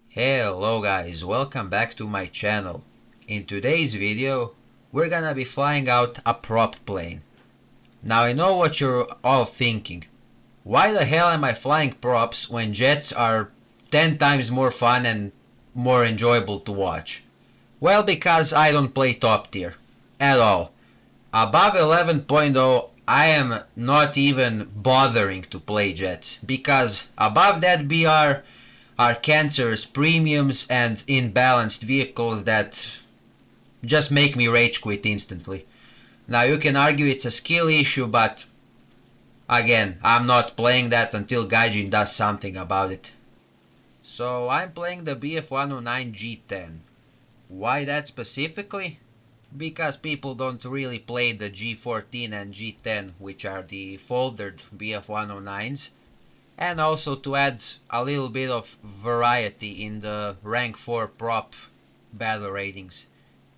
Hello guys, welcome back to my channel. In today's video, we're gonna be flying out a prop plane. Now I know what you're all thinking. Why the hell am I flying props when jets are 10 times more fun and more enjoyable to watch? Well, because I don't play top tier. At all. Above 11.0, I am not even bothering to play jets. Because above that BR are cancerous premiums and imbalanced vehicles that just make me rage quit instantly. Now you can argue it's a skill issue, but again, I'm not playing that until Gaijin does something about it. So I'm playing the Bf-109 G-10. Why that specifically? Because people don't really play the G14 and G10, which are the foldered Bf-109s, and also to add a little bit of variety in the rank 4 prop battle ratings.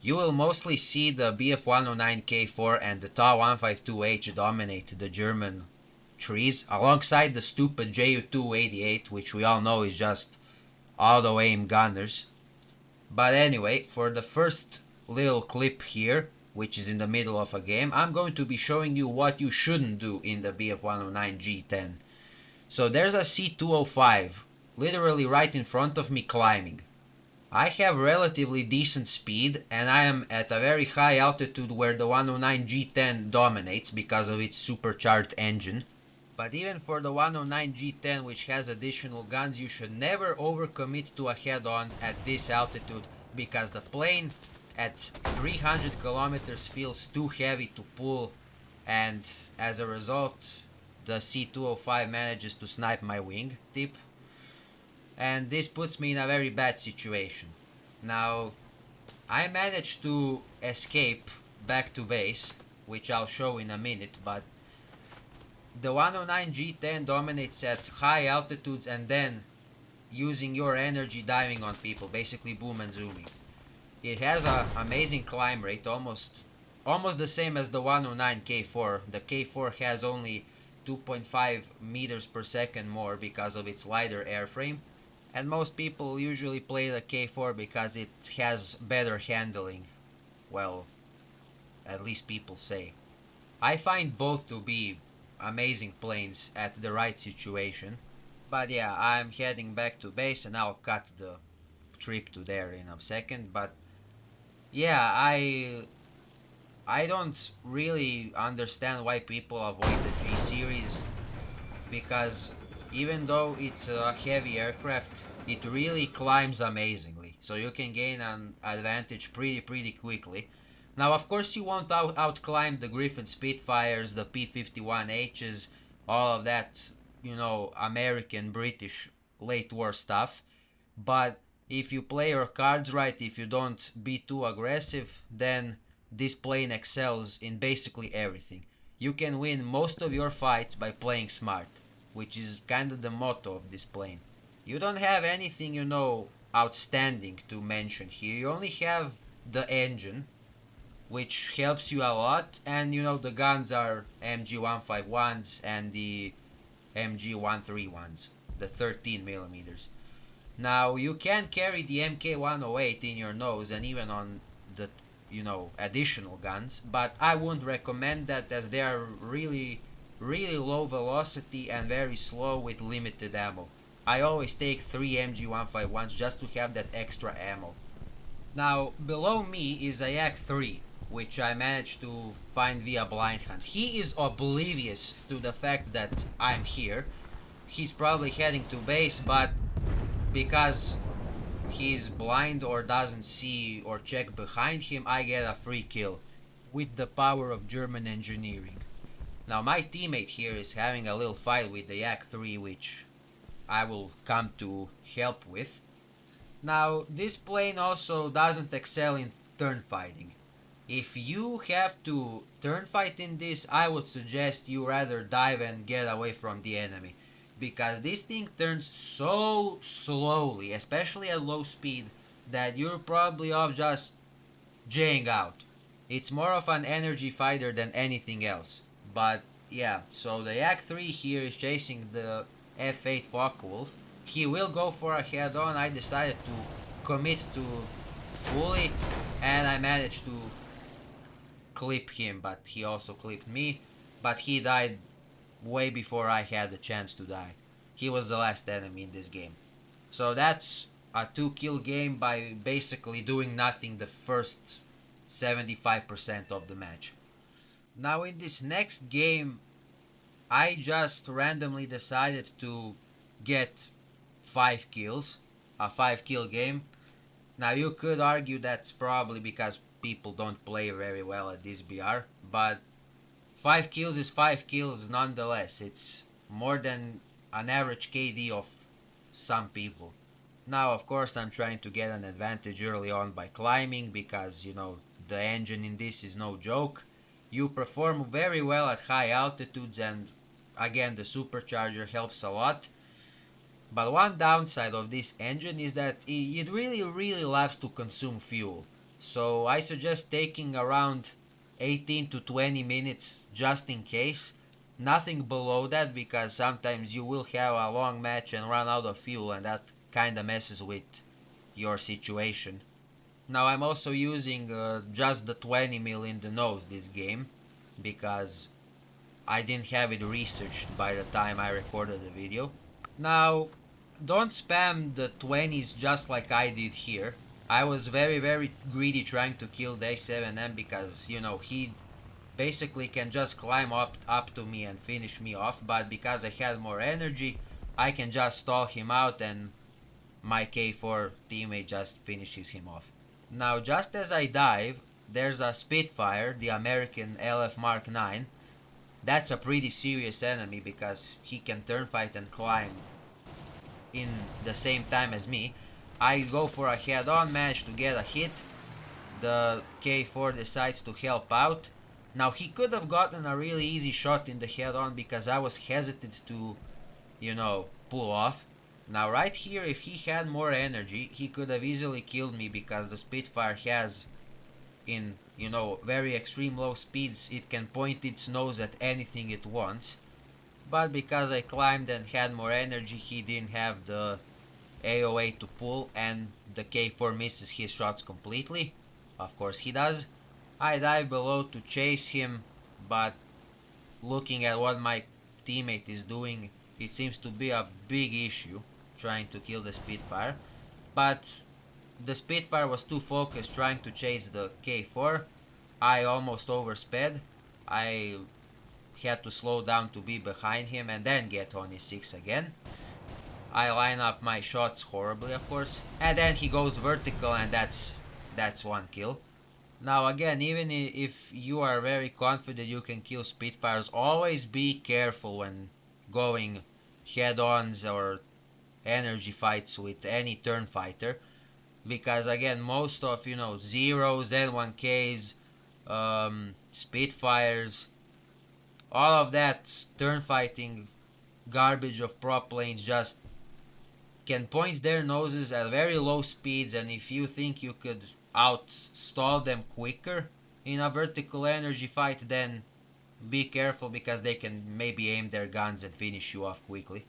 You will mostly see the Bf-109K4 and the Ta-152H dominate the German trees, alongside the stupid Ju-288, which we all know is just auto-aim gunners. But anyway, for the first little clip here, which is in the middle of a game, I'm going to be showing you what you shouldn't do in the Bf-109 G10. So there's a C-205 literally right in front of me climbing. I have relatively decent speed and I am at a very high altitude where the 109 G10 dominates because of its supercharged engine. But even for the 109 G10, which has additional guns, you should never overcommit to a head-on at this altitude because the plane at 300 kilometers feels too heavy to pull, and as a result the C-205 manages to snipe my wing tip, and this puts me in a very bad situation. Now, I managed to escape back to base, which I'll show in a minute, but the 109 G10 dominates at high altitudes and then using your energy diving on people, basically boom and zooming. It has an amazing climb rate, almost the same as the 109 K4. The K4 has only 2.5 meters per second more because of its lighter airframe, and most people usually play the K4 because it has better handling. Well, at least people say. I find both to be amazing planes at the right situation. But yeah, I'm heading back to base and I'll cut the trip to there in a second. But yeah, I don't really understand why people avoid the G series, because even though it's a heavy aircraft, it really climbs amazingly, so you can gain an advantage pretty quickly. Now of course you won't outclimb the Griffin Spitfires, the P-51Hs, all of that, you know, American, British late war stuff, but if you play your cards right, if you don't be too aggressive, then this plane excels in basically everything. You can win most of your fights by playing smart, which is kind of the motto of this plane. You don't have anything, you know, outstanding to mention here. You only have the engine, which helps you a lot, and you know, the guns are MG151s and the MG131s, the 13 millimeters. Now you can carry the MK108 in your nose and even on the, you know, additional guns, but I wouldn't recommend that as they are really low velocity and very slow with limited ammo. I always take 3 MG151s just to have that extra ammo. Now below me is a Yak-3, which I managed to find via blind hunt. He is oblivious to the fact that I'm here. He's probably heading to base, but because he's blind or doesn't see or check behind him, I get a free kill with the power of German engineering. Now my teammate here is having a little fight with the Yak-3, which I will come to help with. Now this plane also doesn't excel in turn fighting. If you have to turn fight in this, I would suggest you rather dive and get away from the enemy, because this thing turns so slowly, especially at low speed, that you're probably off just jaying out. It's more of an energy fighter than anything else. But yeah, so the Yak-3 here is chasing the F8 Focke-Wulf. he will go for a head-on. I decided to commit to fully, and I managed to clip him, but he also clipped me. But he died way before I had the chance to die. He was the last enemy in this game. So that's a 2-kill game by basically doing nothing the first 75% of the match. Now in this next game, I just randomly decided to get 5 kills, a 5-kill game. Now you could argue that's probably because people don't play very well at this BR, but 5 kills is 5 kills nonetheless. It's more than an average KD of some people. Now of course I'm trying to get an advantage early on by climbing, because you know the engine in this is no joke. You perform very well at high altitudes, and again the supercharger helps a lot. But one downside of this engine is that it really loves to consume fuel. So I suggest taking around 18 to 20 minutes just in case. Nothing below that, because sometimes you will have a long match and run out of fuel, and that kinda messes with your situation. Now I'm also using just the 20 mil in the nose this game, because I didn't have it researched by the time I recorded the video. Now, don't spam the 20s just like I did here. I was very greedy trying to kill the A7M, because, you know, he basically can just climb up to me and finish me off, but because I had more energy, I can just stall him out and my K4 teammate just finishes him off. Now, just as I dive, there's a Spitfire, the American LF Mark 9. That's a pretty serious enemy, because he can turnfight and climb in the same time as me. I go for a head-on, manage to get a hit. The K4 decides to help out. Now he could have gotten a really easy shot in the head-on, because I was hesitant to, you know, pull off. Now right here, if he had more energy, he could have easily killed me, because the Spitfire has, in, you know, very extreme low speeds, it can point its nose at anything it wants. But because I climbed and had more energy, he didn't have the AOA to pull, and the K4 misses his shots completely. Of course he does. I dive below to chase him, but looking at what my teammate is doing, it seems to be a big issue trying to kill the Spitfire. But the Spitfire was too focused trying to chase the K4. I almost oversped. I had to slow down to be behind him and then get on his 6 again. I line up my shots horribly, of course, and then he goes vertical, and that's 1 kill. Now again, even if you are very confident you can kill Spitfires, always be careful when going head-ons or energy fights with any turn fighter, because again, most of, you know, zeros, N1Ks, Spitfires, all of that turn fighting garbage of prop lanes just can point their noses at very low speeds, and if you think you could outstall them quicker in a vertical energy fight, then be careful, because they can maybe aim their guns and finish you off quickly.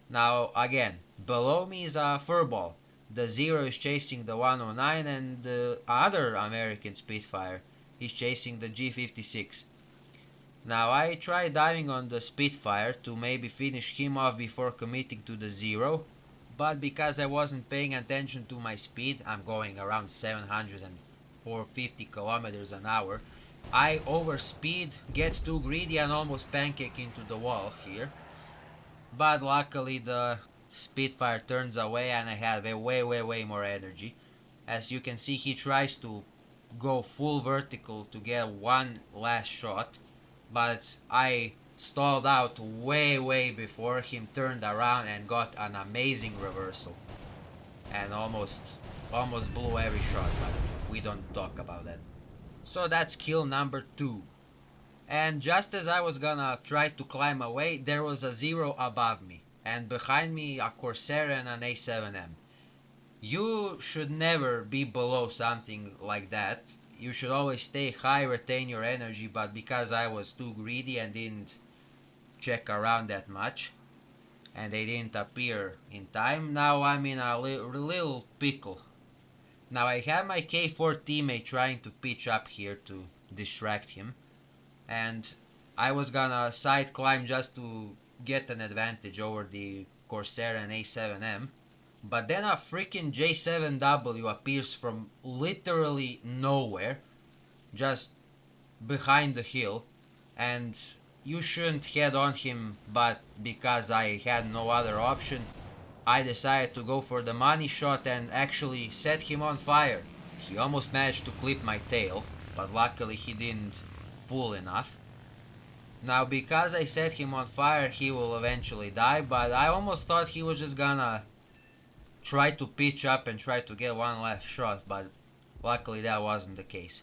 Now again, below me is a furball. The Zero is chasing the 109, and the other American Spitfire is chasing the G56. Now I tried diving on the Spitfire to maybe finish him off before committing to the Zero, but because I wasn't paying attention to my speed, I'm going around 700 and 450 kilometers an hour, I overspeed, get too greedy, and almost pancake into the wall here. But luckily the Spitfire turns away, and I have way more energy. As you can see, he tries to go full vertical to get one last shot, but I stalled out way before him turned around and got an amazing reversal, and almost blew every shot, but we don't talk about that. So that's kill number 2. And just as I was gonna try to climb away, there was a Zero above me, and behind me a Corsair and an A7M. You should never be below something like that. You should always stay high, retain your energy, but because I was too greedy and didn't check around that much, and they didn't appear in time. Now I'm in a little pickle. Now I have my K4 teammate trying to pitch up here to distract him, and I was gonna side climb just to get an advantage over the Corsair and A7M, but then a freaking J7W appears from literally nowhere, just behind the hill, and you shouldn't head on him, but because I had no other option, I decided to go for the money shot and actually set him on fire. He almost managed to clip my tail, but luckily he didn't pull enough. Now because I set him on fire, he will eventually die, but I almost thought he was just gonna try to pitch up and try to get one last shot, but luckily that wasn't the case.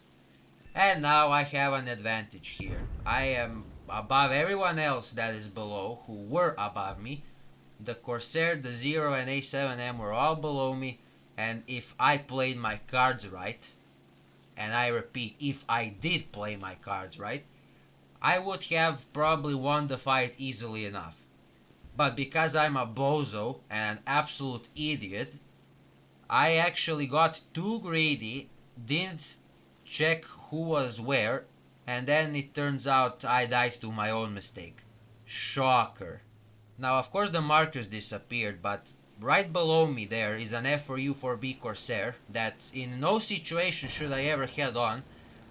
And now I have an advantage here. I am above everyone else that is below, who were above me. The Corsair, the Zero, and A7M were all below me, and if I played my cards right, and I repeat, if I did play my cards right, I would have probably won the fight easily enough. But because I'm a bozo and an absolute idiot, I actually got too greedy, didn't check who was where, and then it turns out I died to my own mistake. Shocker. Now of course the markers disappeared, but right below me there is an F4U4B Corsair that in no situation should I ever head on,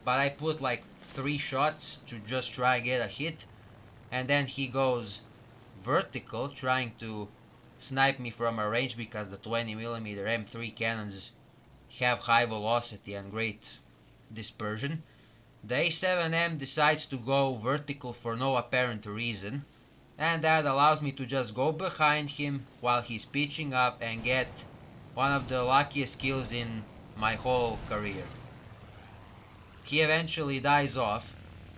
but I put like 3 shots to just try and get a hit, and then he goes vertical trying to snipe me from a range because the 20mm M3 cannons have high velocity and great dispersion. The A7M decides to go vertical for no apparent reason, and that allows me to just go behind him while he's pitching up and get one of the luckiest kills in my whole career. He eventually dies off.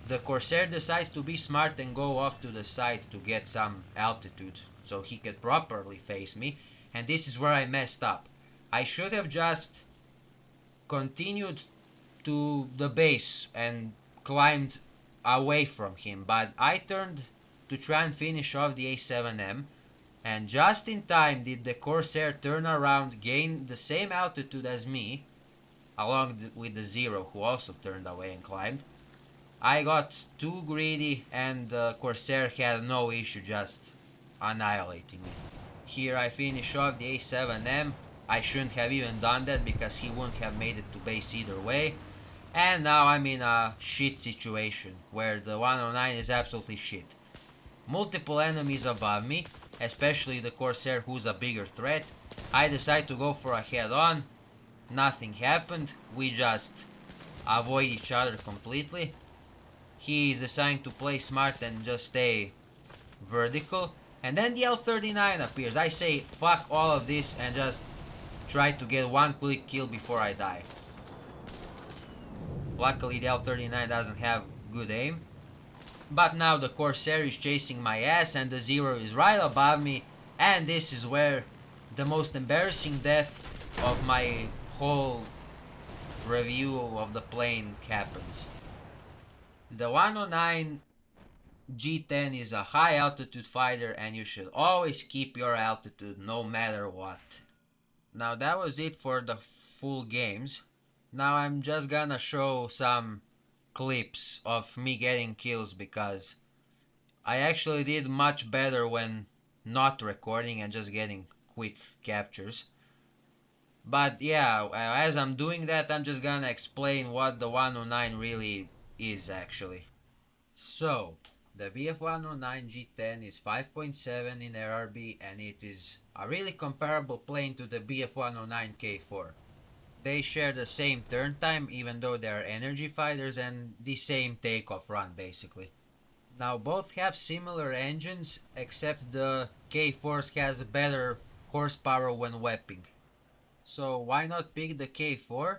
The Corsair decides to be smart and go off to the side to get some altitude so he could properly face me, and this is where I messed up. I should have just continued to the base and climbed away from him, but I turned to try and finish off the A7M, and just in time did the Corsair turn around, gain the same altitude as me, along with the Zero, who also turned away and climbed. I got too greedy and the Corsair had no issue just annihilating me. Here I finish off the A7M. I shouldn't have even done that because he wouldn't have made it to base either way. And now I'm in a shit situation where the 109 is absolutely shit. Multiple enemies above me, especially the Corsair who's a bigger threat. I decide to go for a head-on. Nothing happened. We just avoid each other completely. He is deciding to play smart and just stay vertical. And then the L39 appears. I say fuck all of this and just try to get one quick kill before I die. Luckily the L39 doesn't have good aim. But now the Corsair is chasing my ass and the Zero is right above me, and this is where the most embarrassing death of my whole review of the plane happens. The 109 G-10 is a high altitude fighter and you should always keep your altitude no matter what. Now that was it for the full games. Now I'm just gonna show some clips of me getting kills because I actually did much better when not recording and just getting quick captures. But yeah, as I'm doing that, I'm just gonna explain what the 109 really is actually. So, the Bf-109 G10 is 5.7 in RRB and it is a really comparable plane to the Bf-109 K4. They share the same turn time even though they are energy fighters and the same takeoff run basically. Now both have similar engines except the K4's has better horsepower when wepping. So why not pick the K4?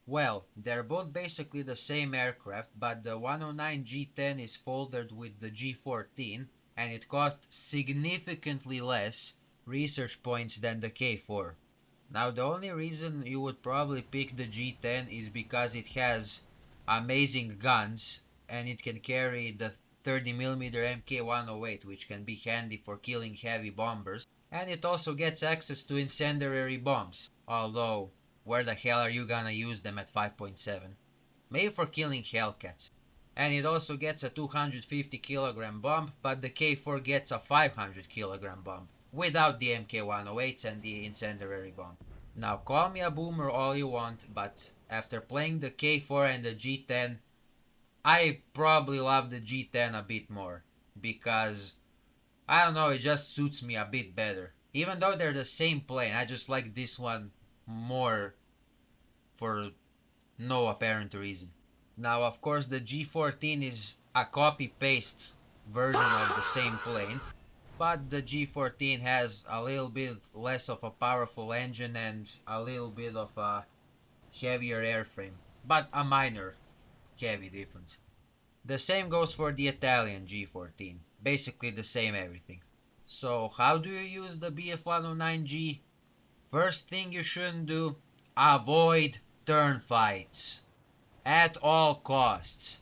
Well, they're both basically the same aircraft, but the 109 G10 is folded with the G14 and it costs significantly less research points than the K4. Now the only reason you would probably pick the G10 is because it has amazing guns and it can carry the 30mm MK108, which can be handy for killing heavy bombers, and it also gets access to incendiary bombs, although where the hell are you gonna use them at 5.7? Maybe for killing Hellcats. And it also gets a 250 kilogram bomb, but the K4 gets a 500 kilogram bomb, without the MK108s and the incendiary bomb. Now call me a boomer all you want, but after playing the K4 and the G10, I probably love the G10 a bit more, because, I don't know, it just suits me a bit better. Even though they're the same plane, I just like this one more for no apparent reason. Now, of course, the G14 is a copy-paste version of the same plane, but the G14 has a little bit less of a powerful engine and a little bit of a heavier airframe, but a minor heavy difference. The same goes for the Italian G14, basically the same everything. So how do you use the Bf-109G? First thing you shouldn't do, avoid turn fights. At all costs.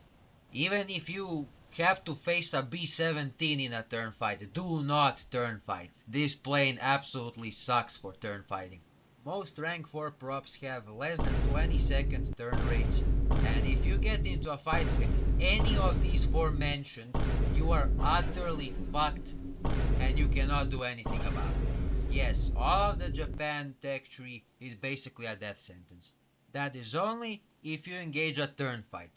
Even if you have to face a B-17 in a turn fight, do not turn fight. This plane absolutely sucks for turn fighting. Most rank 4 props have less than 20-second turn rates, and if you get into a fight with any of these 4 mentioned, you are utterly fucked and you cannot do anything about it. Yes, all of the Japan tech tree is basically a death sentence. That is only if you engage a turn fight.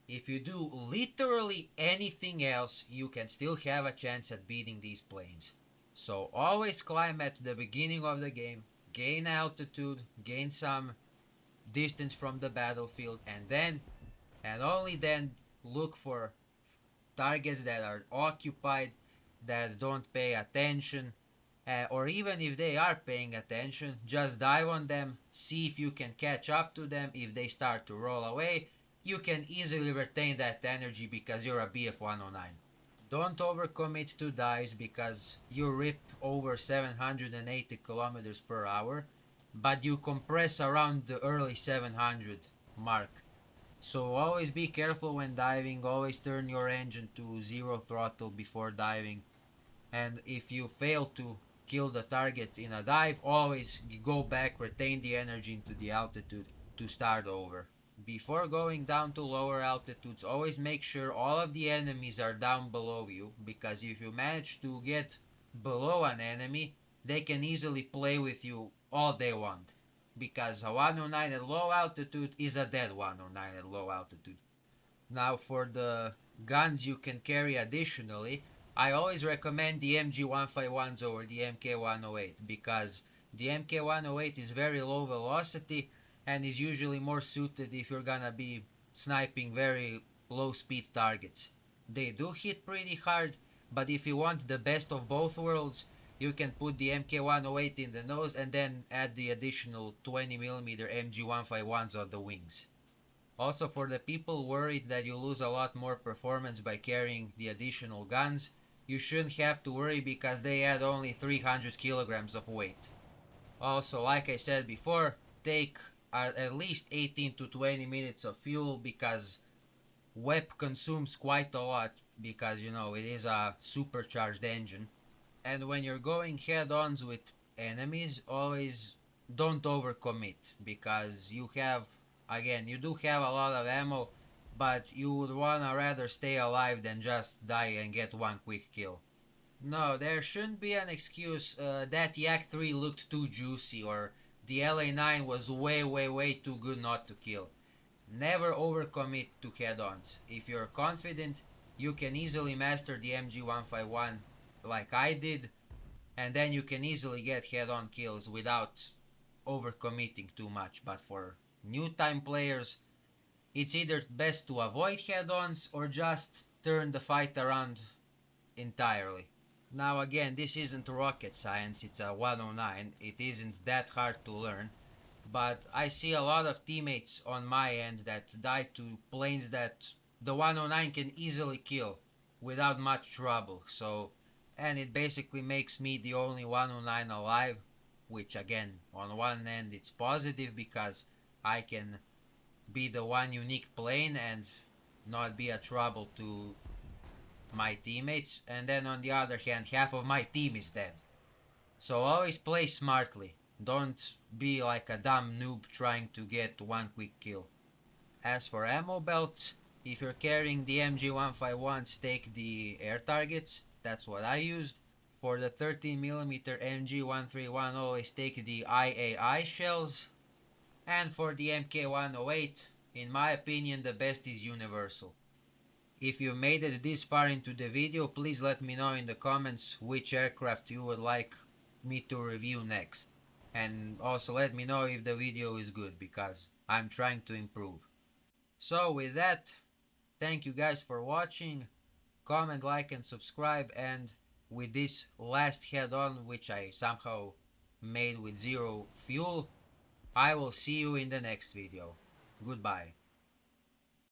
If you do literally anything else, you can still have a chance at beating these planes. So always climb at the beginning of the game, gain altitude, gain some distance from the battlefield, and then, and only then, look for targets that are occupied, that don't pay attention, or even if they are paying attention, just dive on them, see if you can catch up to them. If they start to roll away, you can easily retain that energy because you're a Bf-109. Don't overcommit to dives because you rip over 780 kilometers per hour, but you compress around the early 700 mark. So always be careful when diving, always turn your engine to 0 throttle before diving, and if you fail to kill the target in a dive, always go back, retain the energy into the altitude to start over. Before going down to lower altitudes, always make sure all of the enemies are down below you, because if you manage to get below an enemy, they can easily play with you all they want, because a 109 at low altitude is a dead 109 at low altitude. Now for the guns you can carry additionally, I always recommend the MG151s over the MK108, because the MK108 is very low velocity and is usually more suited if you're gonna be sniping very low speed targets. They do hit pretty hard, but if you want the best of both worlds, you can put the MK108 in the nose and then add the additional 20mm MG151s on the wings. Also, for the people worried that you lose a lot more performance by carrying the additional guns, you shouldn't have to worry because they add only 300 kilograms of weight. Also, like I said before, take at least 18 to 20 minutes of fuel because WEP consumes quite a lot because, you know, it is a supercharged engine. And when you're going head-ons with enemies, always don't overcommit because you have, again, you do have a lot of ammo, but you would wanna rather stay alive than just die and get one quick kill. No, there shouldn't be an excuse that Yak 3 looked too juicy or the LA9 was way too good not to kill. Never overcommit to head-ons. If you're confident, you can easily master the MG151 like I did, and then you can easily get head-on kills without overcommitting too much. But for new time players, it's either best to avoid head-ons or just turn the fight around entirely. Now again, this isn't rocket science, it's a 109, it isn't that hard to learn, but I see a lot of teammates on my end that die to planes that the 109 can easily kill without much trouble, and it basically makes me the only 109 alive, which again, on one end it's positive because I can be the one unique plane and not be a trouble to my teammates, and then on the other hand half of my team is dead. So always play smartly. Don't be like a dumb noob trying to get one quick kill. As for ammo belts, if you're carrying the MG151s, take the air targets. That's what I used. For the 13mm MG131, always take the IAI shells. And for the MK108, in my opinion, the best is universal. If you made it this far into the video, please let me know in the comments which aircraft you would like me to review next. And also let me know if the video is good, because I'm trying to improve. So with that, thank you guys for watching. Comment, like and subscribe, and with this last head-on, which I somehow made with zero fuel, I will see you in the next video. Goodbye.